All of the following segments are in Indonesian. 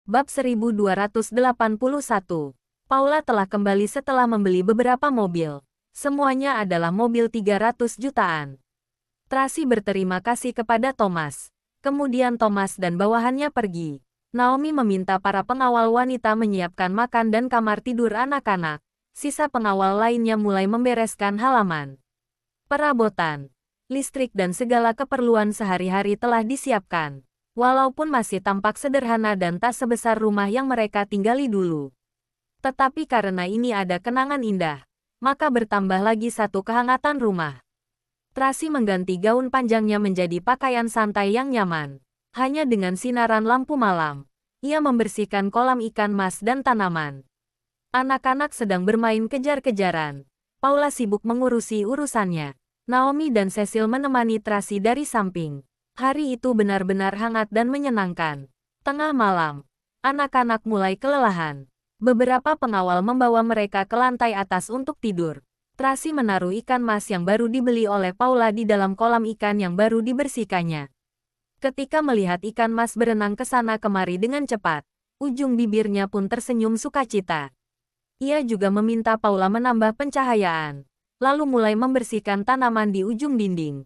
Bab 1281. Paula telah kembali setelah membeli beberapa mobil. Semuanya adalah mobil 300 jutaan. Tracy berterima kasih kepada Thomas. Kemudian Thomas dan bawahannya pergi. Naomi meminta para pengawal wanita menyiapkan makan dan kamar tidur anak-anak. Sisa pengawal lainnya mulai membereskan halaman. Perabotan, listrik dan segala keperluan sehari-hari telah disiapkan. Walaupun masih tampak sederhana dan tak sebesar rumah yang mereka tinggali dulu. Tetapi karena ini ada kenangan indah, maka bertambah lagi satu kehangatan rumah. Tracy mengganti gaun panjangnya menjadi pakaian santai yang nyaman. Hanya dengan sinaran lampu malam, ia membersihkan kolam ikan mas dan tanaman. Anak-anak sedang bermain kejar-kejaran. Paula sibuk mengurusi urusannya. Naomi dan Cecil menemani Tracy dari samping. Hari itu benar-benar hangat dan menyenangkan. Tengah malam, anak-anak mulai kelelahan. Beberapa pengawal membawa mereka ke lantai atas untuk tidur. Tracy menaruh ikan mas yang baru dibeli oleh Paula di dalam kolam ikan yang baru dibersihkannya. Ketika melihat ikan mas berenang ke sana kemari dengan cepat, ujung bibirnya pun tersenyum sukacita. Ia juga meminta Paula menambah pencahayaan, lalu mulai membersihkan tanaman di ujung dinding.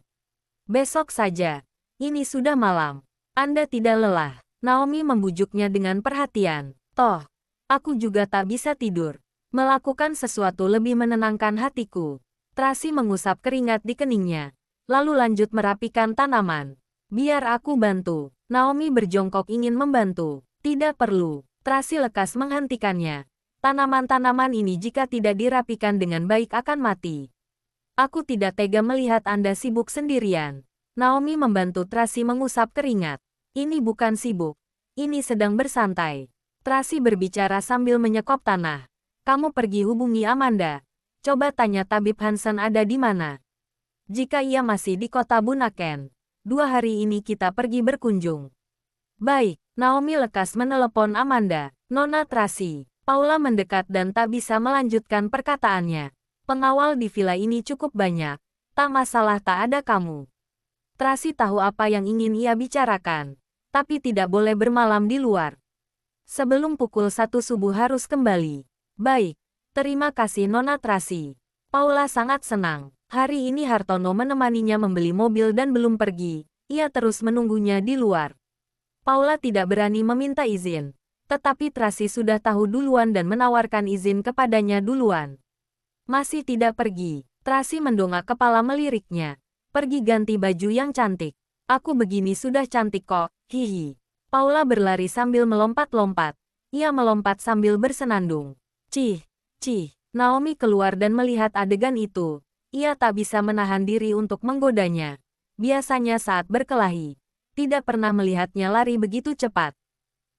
Besok saja. Ini sudah malam. Anda tidak lelah. Naomi membujuknya dengan perhatian. Toh, aku juga tak bisa tidur. Melakukan sesuatu lebih menenangkan hatiku. Tracy mengusap keringat di keningnya. Lalu lanjut merapikan tanaman. Biar aku bantu. Naomi berjongkok ingin membantu. Tidak perlu. Tracy lekas menghentikannya. Tanaman-tanaman ini jika tidak dirapikan dengan baik akan mati. Aku tidak tega melihat Anda sibuk sendirian. Naomi membantu Tracy mengusap keringat. Ini bukan sibuk. Ini sedang bersantai. Tracy berbicara sambil menyekop tanah. Kamu pergi hubungi Amanda. Coba tanya tabib Hansen ada di mana. Jika ia masih di kota Bunaken, 2 hari ini kita pergi berkunjung. Baik, Naomi lekas menelepon Amanda. Nona Tracy. Paula mendekat dan tak bisa melanjutkan perkataannya. Pengawal di villa ini cukup banyak. Tak masalah tak ada kamu. Tracy tahu apa yang ingin ia bicarakan, tapi tidak boleh bermalam di luar. Sebelum pukul 1 subuh harus kembali. Baik, terima kasih Nona Tracy. Paula sangat senang. Hari ini Hartono menemaninya membeli mobil dan belum pergi. Ia terus menunggunya di luar. Paula tidak berani meminta izin, tetapi Tracy sudah tahu duluan dan menawarkan izin kepadanya duluan. Masih tidak pergi. Tracy mendongak kepala meliriknya. Pergi ganti baju yang cantik. Aku begini sudah cantik kok, hihi. Paula berlari sambil melompat-lompat. Ia melompat sambil bersenandung. Cih, cih. Naomi keluar dan melihat adegan itu. Ia tak bisa menahan diri untuk menggodanya. Biasanya saat berkelahi, tidak pernah melihatnya lari begitu cepat.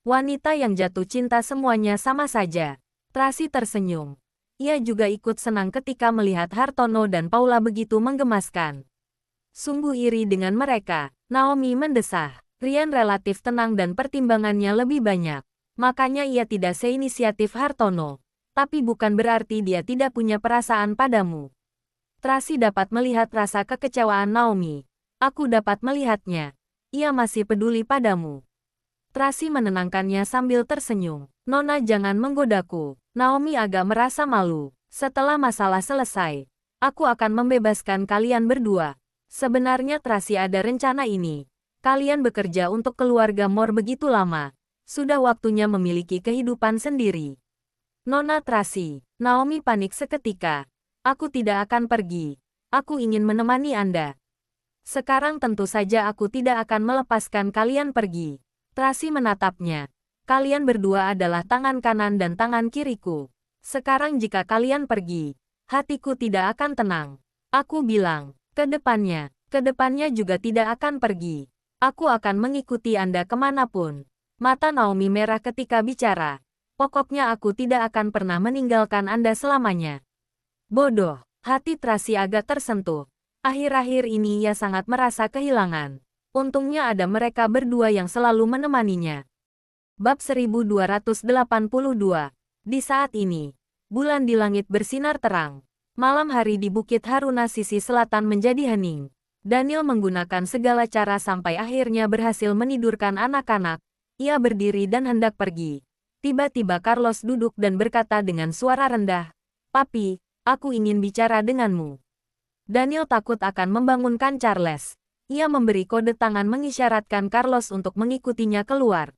Wanita yang jatuh cinta semuanya sama saja. Tracy tersenyum. Ia juga ikut senang ketika melihat Hartono dan Paula begitu menggemaskan. Sungguh iri dengan mereka. Naomi mendesah. Rian relatif tenang dan pertimbangannya lebih banyak. Makanya ia tidak seinisiatif Hartono. Tapi bukan berarti dia tidak punya perasaan padamu. Tracy dapat melihat rasa kekecewaan Naomi. Aku dapat melihatnya. Ia masih peduli padamu. Tracy menenangkannya sambil tersenyum. Nona jangan menggodaku. Naomi agak merasa malu. Setelah masalah selesai, aku akan membebaskan kalian berdua. Sebenarnya Tracy ada rencana ini. Kalian bekerja untuk keluarga Moore begitu lama. Sudah waktunya memiliki kehidupan sendiri. Nona Tracy. Naomi panik seketika. Aku tidak akan pergi. Aku ingin menemani Anda. Sekarang tentu saja aku tidak akan melepaskan kalian pergi. Tracy menatapnya. Kalian berdua adalah tangan kanan dan tangan kiriku. Sekarang jika kalian pergi, hatiku tidak akan tenang. Aku bilang. Kedepannya juga tidak akan pergi. Aku akan mengikuti Anda kemanapun. Mata Naomi merah ketika bicara. Pokoknya aku tidak akan pernah meninggalkan Anda selamanya. Bodoh, hati Tracy agak tersentuh. Akhir-akhir ini ia sangat merasa kehilangan. Untungnya ada mereka berdua yang selalu menemaninya. Bab 1282. Di saat ini, bulan di langit bersinar terang. Malam hari di Bukit Haruna sisi selatan menjadi hening. Daniel menggunakan segala cara sampai akhirnya berhasil menidurkan anak-anak. Ia berdiri dan hendak pergi. Tiba-tiba Carlos duduk dan berkata dengan suara rendah, "Papi, aku ingin bicara denganmu." Daniel takut akan membangunkan Charles. Ia memberi kode tangan mengisyaratkan Carlos untuk mengikutinya keluar.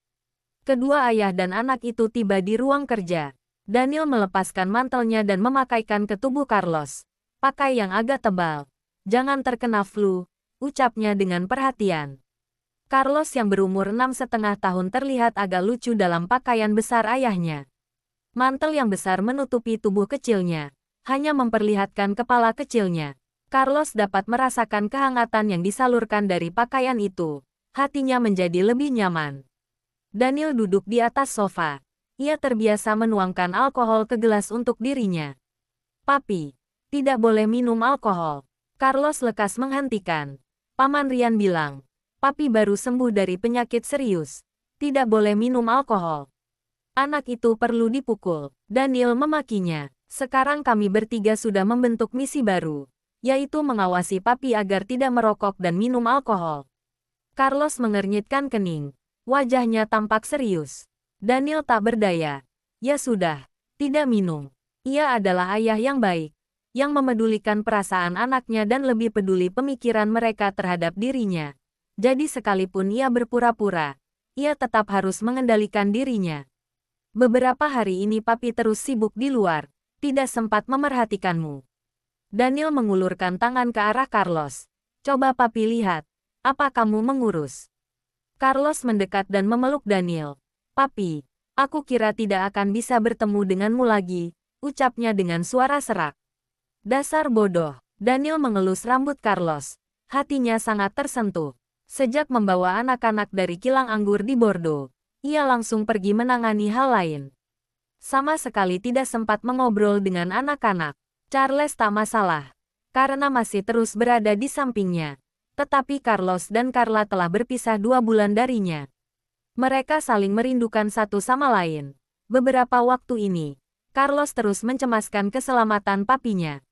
Kedua ayah dan anak itu tiba di ruang kerja. Daniel melepaskan mantelnya dan memakaikan ke tubuh Carlos. "Pakai yang agak tebal. Jangan terkena flu," ucapnya dengan perhatian. Carlos yang berumur 6,5 tahun terlihat agak lucu dalam pakaian besar ayahnya. Mantel yang besar menutupi tubuh kecilnya, hanya memperlihatkan kepala kecilnya. Carlos dapat merasakan kehangatan yang disalurkan dari pakaian itu. Hatinya menjadi lebih nyaman. Daniel duduk di atas sofa. Ia terbiasa menuangkan alkohol ke gelas untuk dirinya. "Papi, tidak boleh minum alkohol." Carlos lekas menghentikan. Paman Rian bilang, "Papi baru sembuh dari penyakit serius. Tidak boleh minum alkohol. Anak itu perlu dipukul." Daniel memakinya. "Sekarang kami bertiga sudah membentuk misi baru, yaitu mengawasi papi agar tidak merokok dan minum alkohol." Carlos mengernyitkan kening. Wajahnya tampak serius. Daniel tak berdaya. "Ya sudah, tidak minum." Ia adalah ayah yang baik, yang memedulikan perasaan anaknya dan lebih peduli pemikiran mereka terhadap dirinya. Jadi sekalipun ia berpura-pura, ia tetap harus mengendalikan dirinya. "Beberapa hari ini papi terus sibuk di luar, tidak sempat memerhatikanmu." Daniel mengulurkan tangan ke arah Carlos. "Coba papi lihat, apa kamu mengurus?" Carlos mendekat dan memeluk Daniel. "Papi, aku kira tidak akan bisa bertemu denganmu lagi," ucapnya dengan suara serak. "Dasar bodoh." Daniel mengelus rambut Carlos. Hatinya sangat tersentuh. Sejak membawa anak-anak dari kilang anggur di Bordeaux, ia langsung pergi menangani hal lain. Sama sekali tidak sempat mengobrol dengan anak-anak. Charles tak masalah, karena masih terus berada di sampingnya. Tetapi Carlos dan Carla telah berpisah 2 bulan darinya. Mereka saling merindukan satu sama lain. Beberapa waktu ini, Carlos terus mencemaskan keselamatan papinya.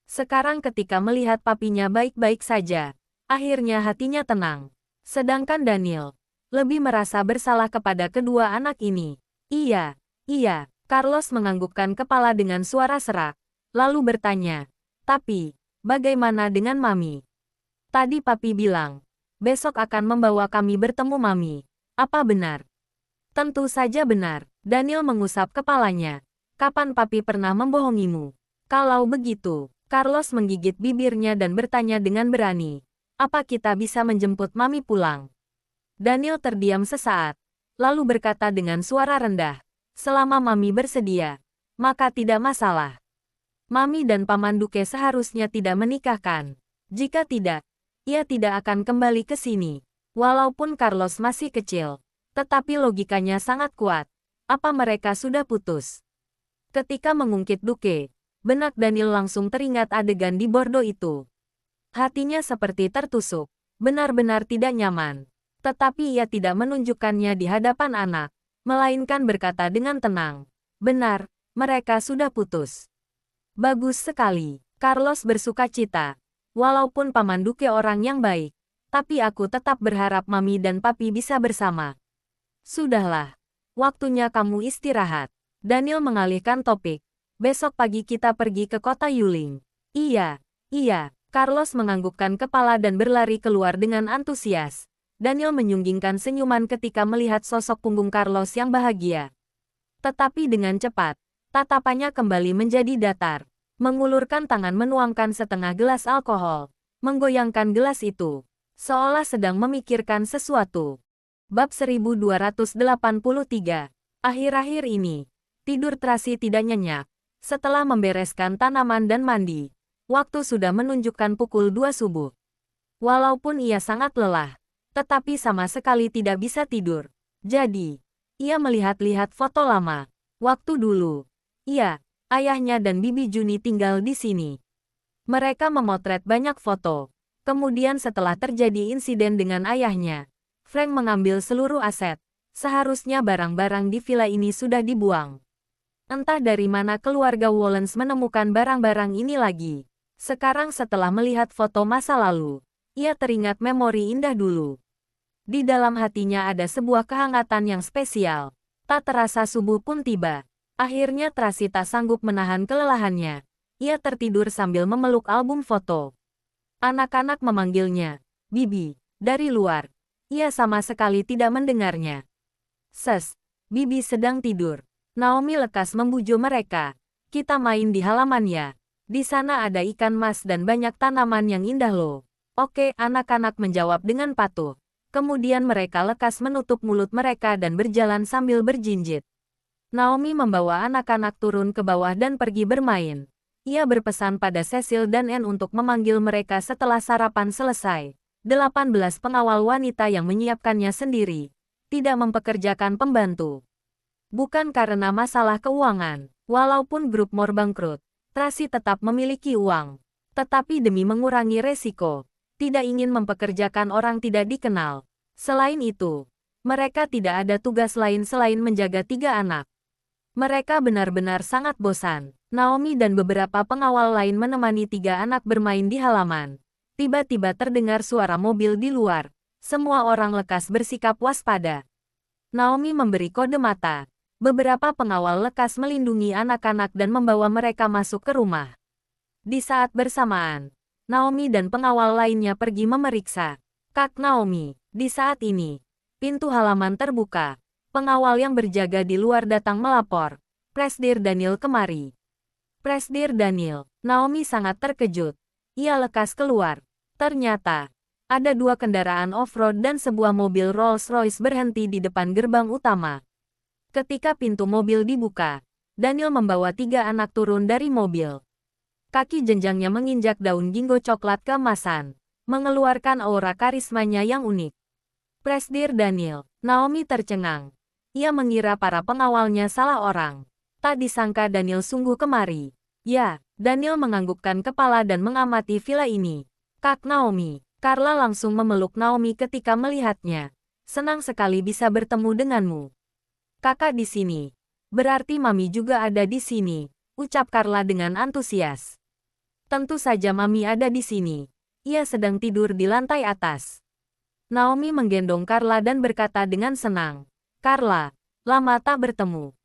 Sekarang ketika melihat papinya baik-baik saja, akhirnya hatinya tenang. Sedangkan Daniel lebih merasa bersalah kepada kedua anak ini. Iya, Carlos menganggukkan kepala dengan suara serak, lalu bertanya, "Tapi, bagaimana dengan Mami? Tadi papi bilang, besok akan membawa kami bertemu Mami. Apa benar?" "Tentu saja benar." Daniel mengusap kepalanya. "Kapan papi pernah membohongimu?" "Kalau begitu," Carlos menggigit bibirnya dan bertanya dengan berani, "apa kita bisa menjemput Mami pulang?" Daniel terdiam sesaat, lalu berkata dengan suara rendah, "Selama Mami bersedia, maka tidak masalah. Mami dan Paman Duke seharusnya tidak menikahkan. Jika tidak, ia tidak akan kembali ke sini." Walaupun Carlos masih kecil, tetapi logikanya sangat kuat. Apa mereka sudah putus? Ketika mengungkit Duke, benak Daniel langsung teringat adegan di Bordeaux itu. Hatinya seperti tertusuk, benar-benar tidak nyaman. Tetapi ia tidak menunjukkannya di hadapan anak, melainkan berkata dengan tenang, "Benar, mereka sudah putus." "Bagus sekali." Carlos bersukacita. "Walaupun Paman Duke orang yang baik, tapi aku tetap berharap Mami dan Papi bisa bersama." "Sudahlah, waktunya kamu istirahat." Daniel mengalihkan topik. "Besok pagi kita pergi ke kota Yuling." Iya. Carlos menganggukkan kepala dan berlari keluar dengan antusias. Daniel menyunggingkan senyuman ketika melihat sosok punggung Carlos yang bahagia. Tetapi dengan cepat, tatapannya kembali menjadi datar. Mengulurkan tangan menuangkan setengah gelas alkohol, menggoyangkan gelas itu, seolah sedang memikirkan sesuatu. Bab 1283. Akhir-akhir ini, tidur Tracy tidak nyenyak. Setelah membereskan tanaman dan mandi, waktu sudah menunjukkan pukul 2 subuh. Walaupun ia sangat lelah, tetapi sama sekali tidak bisa tidur. Jadi, ia melihat-lihat foto lama. Waktu dulu, ayahnya dan Bibi Juni tinggal di sini. Mereka memotret banyak foto. Kemudian setelah terjadi insiden dengan ayahnya, Frank mengambil seluruh aset. Seharusnya barang-barang di villa ini sudah dibuang. Entah dari mana keluarga Wollens menemukan barang-barang ini lagi. Sekarang setelah melihat foto masa lalu, ia teringat memori indah dulu. Di dalam hatinya ada sebuah kehangatan yang spesial. Tak terasa subuh pun tiba. Akhirnya Tracy tak sanggup menahan kelelahannya. Ia tertidur sambil memeluk album foto. Anak-anak memanggilnya, "Bibi," dari luar. Ia sama sekali tidak mendengarnya. "Ses, Bibi sedang tidur." Naomi lekas membujuk mereka. "Kita main di halaman ya. Di sana ada ikan mas dan banyak tanaman yang indah loh." "Oke," anak-anak menjawab dengan patuh. Kemudian mereka lekas menutup mulut mereka dan berjalan sambil berjinjit. Naomi membawa anak-anak turun ke bawah dan pergi bermain. Ia berpesan pada Cecil dan Anne untuk memanggil mereka setelah sarapan selesai. 18 pengawal wanita yang menyiapkannya sendiri. Tidak mempekerjakan pembantu. Bukan karena masalah keuangan. Walaupun grup Moore bangkrut, Tracy tetap memiliki uang. Tetapi demi mengurangi resiko, tidak ingin mempekerjakan orang tidak dikenal. Selain itu, mereka tidak ada tugas lain selain menjaga 3 anak. Mereka benar-benar sangat bosan. Naomi dan beberapa pengawal lain menemani 3 anak bermain di halaman. Tiba-tiba terdengar suara mobil di luar. Semua orang lekas bersikap waspada. Naomi memberi kode mata. Beberapa pengawal lekas melindungi anak-anak dan membawa mereka masuk ke rumah. Di saat bersamaan, Naomi dan pengawal lainnya pergi memeriksa Kak Naomi. Di saat ini, pintu halaman terbuka. Pengawal yang berjaga di luar datang melapor. "Presdir Daniel kemari." "Presdir Daniel." Naomi sangat terkejut. Ia lekas keluar. Ternyata, ada 2 kendaraan off-road dan sebuah mobil Rolls-Royce berhenti di depan gerbang utama. Ketika pintu mobil dibuka, Daniel membawa 3 anak turun dari mobil. Kaki jenjangnya menginjak daun jinggo coklat keemasan, mengeluarkan aura karismanya yang unik. "Presdir Daniel." Naomi tercengang. Ia mengira para pengawalnya salah orang. Tak disangka Daniel sungguh kemari. "Ya." Daniel menganggukkan kepala dan mengamati villa ini. "Kak Naomi." Carla langsung memeluk Naomi ketika melihatnya. "Senang sekali bisa bertemu denganmu." "Kakak di sini. Berarti Mami juga ada di sini," ucap Carla dengan antusias. "Tentu saja Mami ada di sini. Ia sedang tidur di lantai atas." Naomi menggendong Carla dan berkata dengan senang, "Carla, lama tak bertemu.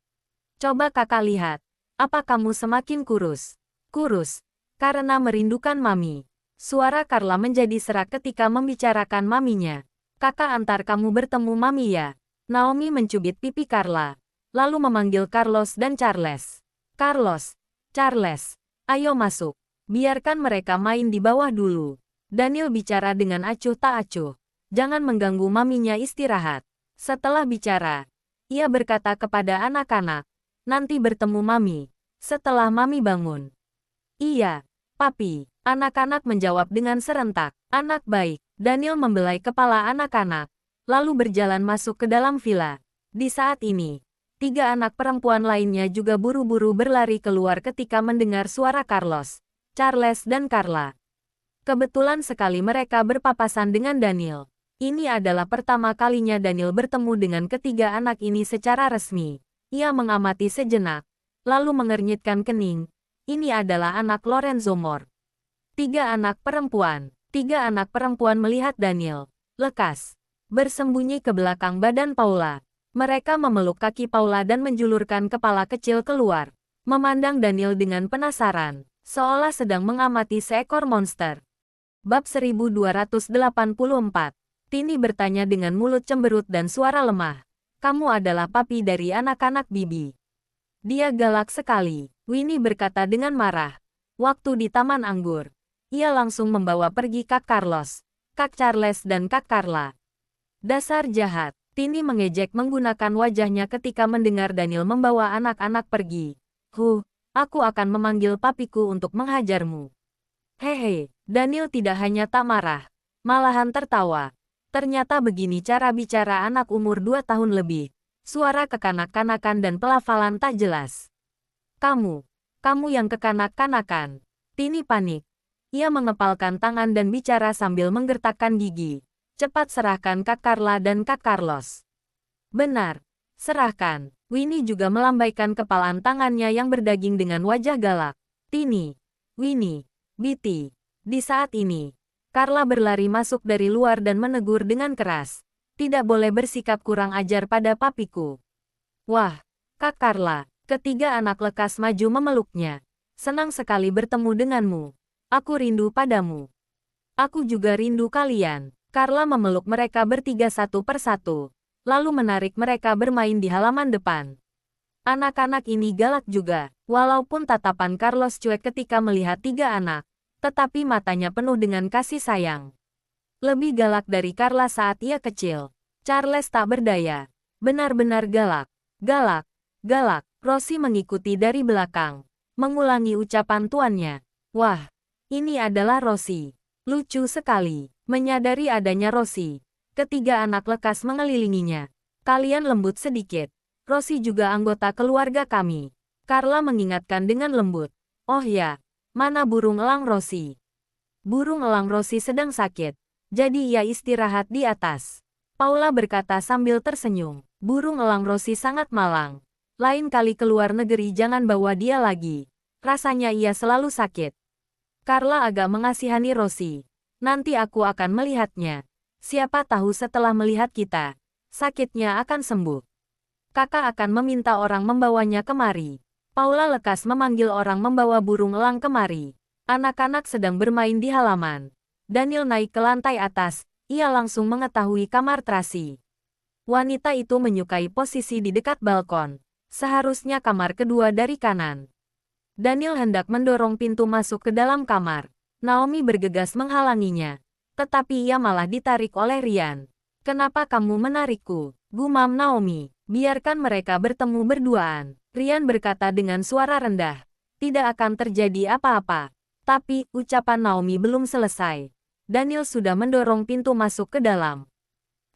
Coba kakak lihat, apa kamu semakin kurus?" "Kurus? Karena merindukan Mami." Suara Carla menjadi serak ketika membicarakan maminya. "Kakak antar kamu bertemu Mami ya." Naomi mencubit pipi Carla, lalu memanggil Carlos dan Charles. "Carlos, Charles, ayo masuk. Biarkan mereka main di bawah dulu." Daniel bicara dengan acuh tak acuh. "Jangan mengganggu maminya istirahat." Setelah bicara, ia berkata kepada anak-anak, "Nanti bertemu Mami, setelah Mami bangun." "Iya, Papi." Anak-anak menjawab dengan serentak. "Anak baik." Daniel membelai kepala anak-anak, lalu berjalan masuk ke dalam villa. Di saat ini, 3 anak perempuan lainnya juga buru-buru berlari keluar ketika mendengar suara Carlos, Charles dan Carla. Kebetulan sekali mereka berpapasan dengan Daniel. Ini adalah pertama kalinya Daniel bertemu dengan ketiga anak ini secara resmi. Ia mengamati sejenak, lalu mengernyitkan kening. Ini adalah anak Lorenzo Moore. 3 anak perempuan. 3 anak perempuan melihat Daniel, lekas bersembunyi ke belakang badan Paula. Mereka memeluk kaki Paula dan menjulurkan kepala kecil keluar, memandang Daniel dengan penasaran, seolah sedang mengamati seekor monster. Bab 1284. Tini bertanya dengan mulut cemberut dan suara lemah. "Kamu adalah papi dari anak-anak Bibi." "Dia galak sekali," Winnie berkata dengan marah. "Waktu di Taman Anggur, ia langsung membawa pergi Kak Carlos, Kak Charles dan Kak Carla." "Dasar jahat." Tini mengejek menggunakan wajahnya ketika mendengar Daniel membawa anak-anak pergi. Aku akan memanggil papiku untuk menghajarmu." "Hehe." Daniel tidak hanya tak marah, malahan tertawa. Ternyata begini cara bicara anak umur 2 tahun lebih. Suara kekanak-kanakan dan pelafalan tak jelas. Kamu yang kekanak-kanakan." Tini panik. Ia mengepalkan tangan dan bicara sambil menggertakkan gigi. "Cepat serahkan Kak Carla dan Kak Carlos." "Benar, serahkan." Winnie juga melambaikan kepalan tangannya yang berdaging dengan wajah galak. "Tini, Winnie, Biti." Di saat ini, Carla berlari masuk dari luar dan menegur dengan keras. Tidak boleh bersikap kurang ajar pada papiku. Wah, Kak Carla. Ketiga anak lekas maju memeluknya. Senang sekali bertemu denganmu. Aku rindu padamu. Aku juga rindu kalian. Carla memeluk mereka bertiga satu persatu, lalu menarik mereka bermain di halaman depan. Anak-anak ini galak juga, walaupun tatapan Carlos cuek ketika melihat tiga anak, tetapi matanya penuh dengan kasih sayang. Lebih galak dari Carla saat ia kecil. Charles tak berdaya. Benar-benar galak. Galak. Galak. Rosie mengikuti dari belakang. Mengulangi ucapan tuannya. Wah, ini adalah Rosie. Lucu sekali. Menyadari adanya Rosie, ketiga anak lekas mengelilinginya. Kalian lembut sedikit. Rosie juga anggota keluarga kami. Carla mengingatkan dengan lembut. Oh ya, mana burung elang Rosie? Burung elang Rosie sedang sakit. Jadi ia istirahat di atas. Paula berkata sambil tersenyum. Burung elang Rosie sangat malang. Lain kali keluar negeri jangan bawa dia lagi. Rasanya ia selalu sakit. Carla agak mengasihani Rosie. Nanti aku akan melihatnya. Siapa tahu setelah melihat kita, sakitnya akan sembuh. Kakak akan meminta orang membawanya kemari. Paula lekas memanggil orang membawa burung elang kemari. Anak-anak sedang bermain di halaman. Daniel naik ke lantai atas, ia langsung mengetahui kamar Tracy. Wanita itu menyukai posisi di dekat balkon. Seharusnya kamar kedua dari kanan. Daniel hendak mendorong pintu masuk ke dalam kamar. Naomi bergegas menghalanginya. Tetapi ia malah ditarik oleh Ryan. Kenapa kamu menarikku? Gumam Naomi. Biarkan mereka bertemu berduaan. Ryan berkata dengan suara rendah. Tidak akan terjadi apa-apa. Tapi, ucapan Naomi belum selesai. Daniel sudah mendorong pintu masuk ke dalam.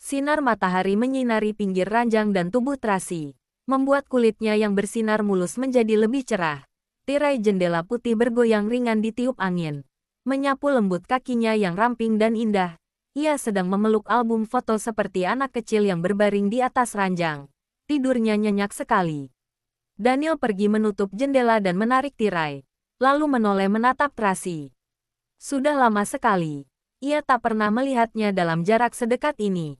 Sinar matahari menyinari pinggir ranjang dan tubuh Tracy, membuat kulitnya yang bersinar mulus menjadi lebih cerah. Tirai jendela putih bergoyang ringan ditiup angin. Menyapu lembut kakinya yang ramping dan indah. Ia sedang memeluk album foto seperti anak kecil yang berbaring di atas ranjang. Tidurnya nyenyak sekali. Daniel pergi menutup jendela dan menarik tirai, lalu menoleh menatap Tracy. Sudah lama sekali. Ia tak pernah melihatnya dalam jarak sedekat ini.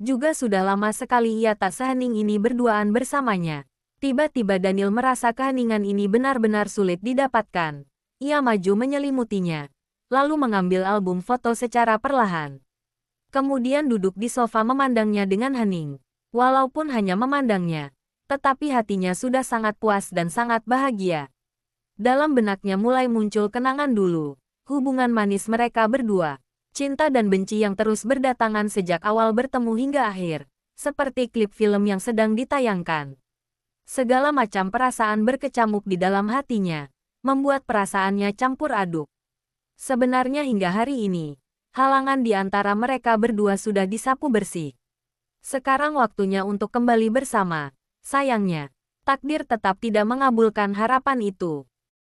Juga sudah lama sekali ia tak sehening ini berduaan bersamanya. Tiba-tiba Daniel merasa keheningan ini benar-benar sulit didapatkan. Ia maju menyelimutinya, lalu mengambil album foto secara perlahan. Kemudian duduk di sofa memandangnya dengan hening. Walaupun hanya memandangnya, tetapi hatinya sudah sangat puas dan sangat bahagia. Dalam benaknya mulai muncul kenangan dulu. Hubungan manis mereka berdua. Cinta dan benci yang terus berdatangan sejak awal bertemu hingga akhir. Seperti klip film yang sedang ditayangkan. Segala macam perasaan berkecamuk di dalam hatinya. Membuat perasaannya campur aduk. Sebenarnya hingga hari ini, halangan di antara mereka berdua sudah disapu bersih. Sekarang waktunya untuk kembali bersama. Sayangnya, takdir tetap tidak mengabulkan harapan itu.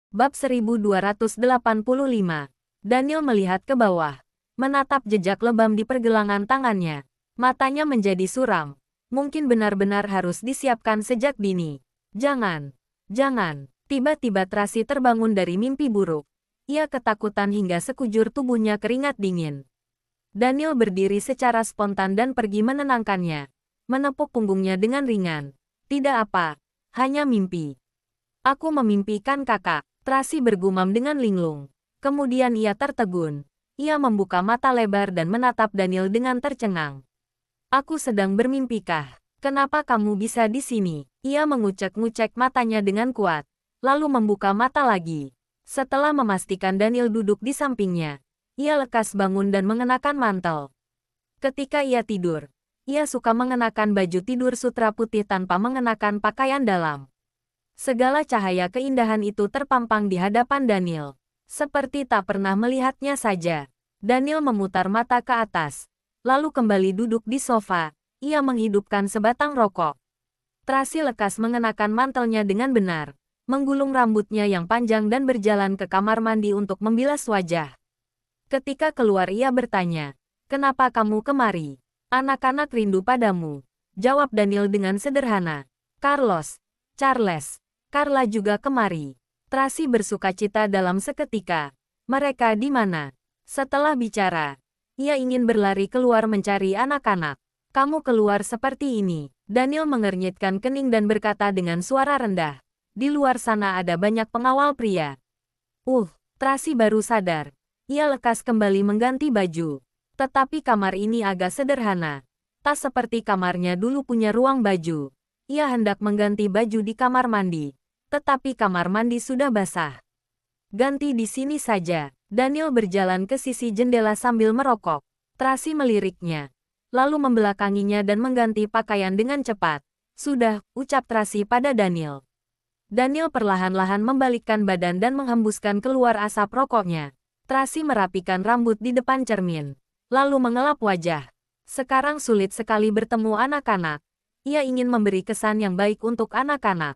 Bab 1285. Daniel melihat ke bawah. Menatap jejak lebam di pergelangan tangannya. Matanya menjadi suram. Mungkin benar-benar harus disiapkan sejak dini. Jangan. Jangan. Tiba-tiba Tracy terbangun dari mimpi buruk. Ia ketakutan hingga sekujur tubuhnya keringat dingin. Daniel berdiri secara spontan dan pergi menenangkannya. Menepuk punggungnya dengan ringan. Tidak apa. Hanya mimpi. Aku memimpikan kakak. Tracy bergumam dengan linglung. Kemudian ia tertegun. Ia membuka mata lebar dan menatap Daniel dengan tercengang. Aku sedang bermimpikah? Kenapa kamu bisa di sini? Ia mengucek-ngucek matanya dengan kuat. Lalu membuka mata lagi. Setelah memastikan Daniel duduk di sampingnya, ia lekas bangun dan mengenakan mantel. Ketika ia tidur, ia suka mengenakan baju tidur sutra putih tanpa mengenakan pakaian dalam. Segala cahaya keindahan itu terpampang di hadapan Daniel. Seperti tak pernah melihatnya saja. Daniel memutar mata ke atas. Lalu kembali duduk di sofa. Ia menghidupkan sebatang rokok. Tracy lekas mengenakan mantelnya dengan benar. Menggulung rambutnya yang panjang dan berjalan ke kamar mandi untuk membilas wajah. Ketika keluar ia bertanya, "Kenapa kamu kemari?" "Anak-anak rindu padamu," jawab Daniel dengan sederhana. "Carlos, Charles, Carla juga kemari." Tracy bersukacita dalam seketika. Mereka di mana? Setelah bicara, ia ingin berlari keluar mencari anak-anak. Kamu keluar seperti ini. Daniel mengernyitkan kening dan berkata dengan suara rendah. Di luar sana ada banyak pengawal pria. Tracy baru sadar. Ia lekas kembali mengganti baju. Tetapi kamar ini agak sederhana. Tak seperti kamarnya dulu punya ruang baju. Ia hendak mengganti baju di kamar mandi. Tetapi kamar mandi sudah basah. Ganti di sini saja. Daniel berjalan ke sisi jendela sambil merokok. Tracy meliriknya. Lalu membelakanginya dan mengganti pakaian dengan cepat. Sudah, ucap Tracy pada Daniel. Daniel perlahan-lahan membalikkan badan dan menghembuskan keluar asap rokoknya. Tracy merapikan rambut di depan cermin. Lalu mengelap wajah. Sekarang sulit sekali bertemu anak-anak. Ia ingin memberi kesan yang baik untuk anak-anak.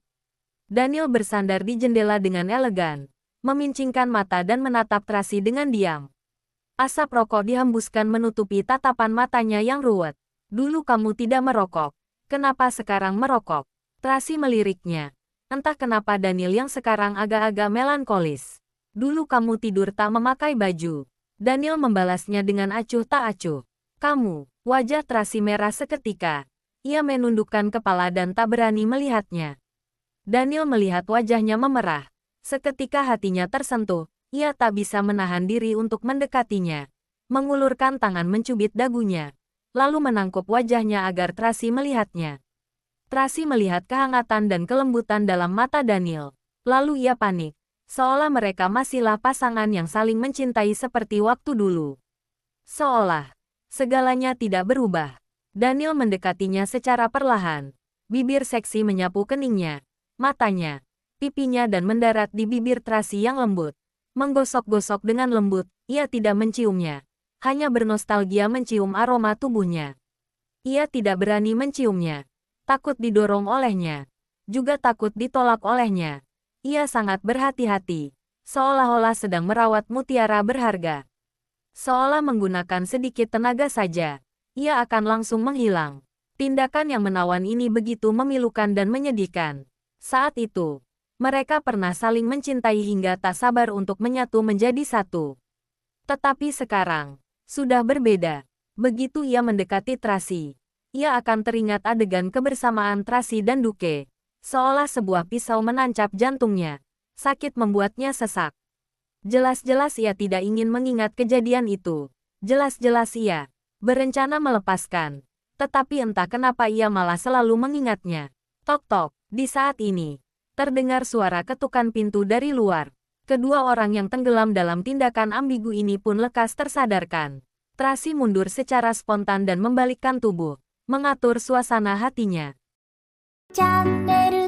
Daniel bersandar di jendela dengan elegan. Memincingkan mata dan menatap Tracy dengan diam. Asap rokok dihembuskan menutupi tatapan matanya yang ruwet. Dulu kamu tidak merokok. Kenapa sekarang merokok? Tracy meliriknya. Entah kenapa Daniel yang sekarang agak-agak melankolis. Dulu kamu tidur tak memakai baju. Daniel membalasnya dengan acuh tak acuh. Kamu, wajah Tracy merah seketika. Ia menundukkan kepala dan tak berani melihatnya. Daniel melihat wajahnya memerah. Seketika hatinya tersentuh. Ia tak bisa menahan diri untuk mendekatinya. Mengulurkan tangan mencubit dagunya. Lalu menangkup wajahnya agar Tracy melihatnya. Tracy melihat kehangatan dan kelembutan dalam mata Daniel. Lalu ia panik. Seolah mereka masihlah pasangan yang saling mencintai seperti waktu dulu. Seolah segalanya tidak berubah. Daniel mendekatinya secara perlahan. Bibir seksi menyapu keningnya, matanya, pipinya dan mendarat di bibir Tracy yang lembut. Menggosok-gosok dengan lembut, ia tidak menciumnya. Hanya bernostalgia mencium aroma tubuhnya. Ia tidak berani menciumnya. Takut didorong olehnya. Juga takut ditolak olehnya. Ia sangat berhati-hati. Seolah-olah sedang merawat mutiara berharga. Seolah menggunakan sedikit tenaga saja. Ia akan langsung menghilang. Tindakan yang menawan ini begitu memilukan dan menyedihkan. Saat itu, mereka pernah saling mencintai hingga tak sabar untuk menyatu menjadi satu. Tetapi sekarang, sudah berbeda. Begitu ia mendekati Tracy, ia akan teringat adegan kebersamaan Tracy dan Duke. Seolah sebuah pisau menancap jantungnya. Sakit membuatnya sesak. Jelas-jelas ia tidak ingin mengingat kejadian itu. Jelas-jelas ia berencana melepaskan. Tetapi entah kenapa ia malah selalu mengingatnya. Tok-tok, di saat ini, terdengar suara ketukan pintu dari luar. Kedua orang yang tenggelam dalam tindakan ambigu ini pun lekas tersadarkan. Tracy mundur secara spontan dan membalikkan tubuh, mengatur suasana hatinya. channel